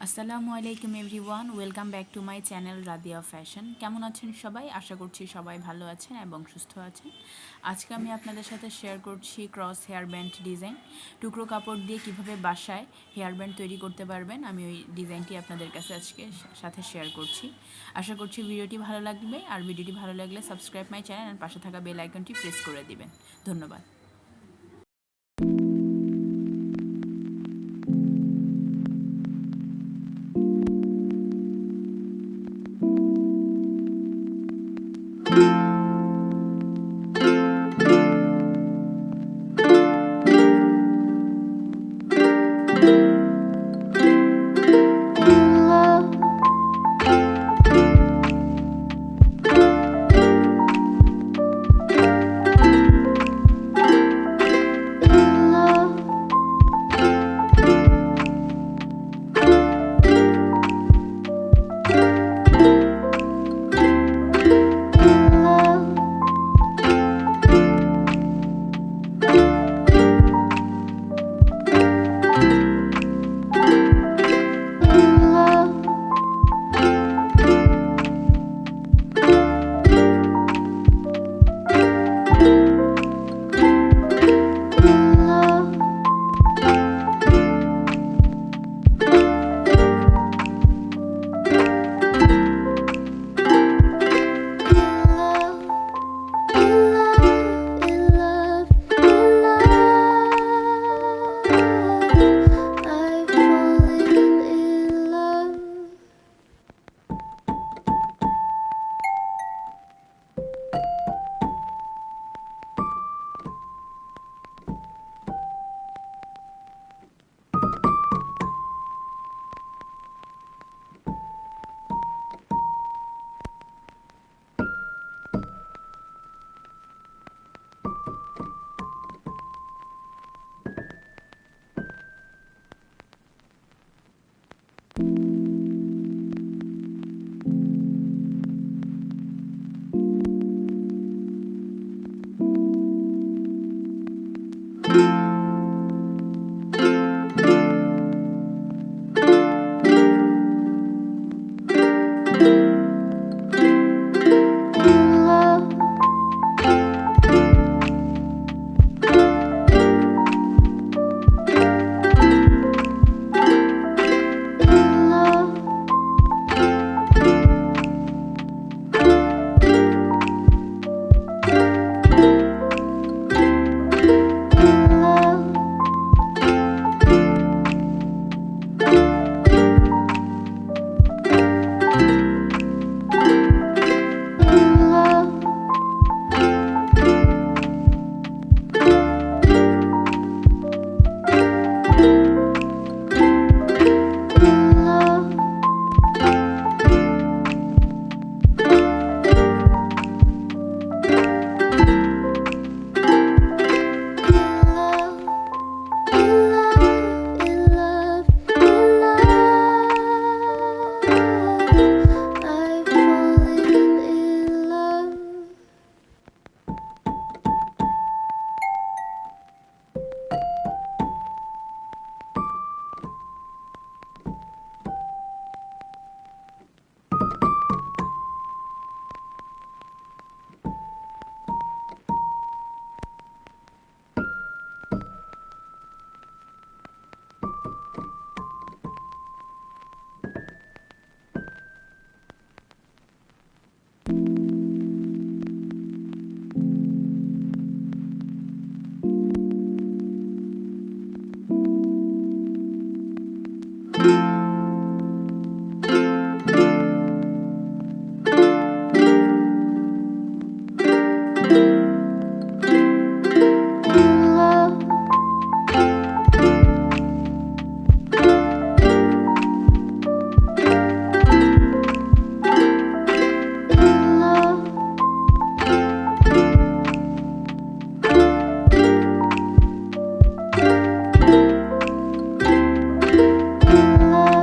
আসসালামু আলাইকুম everyone, welcome back to my channel Radia fashion. কেমন আছেন সবাই? আশা করছি সবাই ভালো আছেন এবং সুস্থ আছেন। আজকে আমি আপনাদের সাথে শেয়ার করছি ক্রস হেয়ার ব্যান্ড ডিজাইন। টুকরো কাপড় দিয়ে কিভাবে বাসায় হেয়ার ব্যান্ড তৈরি করতে পারবেন, আমি ওই ডিজাইনটি আপনাদের কাছে আজকে সাথে শেয়ার করছি। আশা করছি ভিডিওটি ভালো লাগবে, আর ভিডিওটি ভালো লাগলে সাবস্ক্রাইব মাই চ্যানেল আর পাশে থাকা বেল আইকনটি প্রেস করে দিবেন। ধন্যবাদ। In love, in love, in love, I fall in love. In love.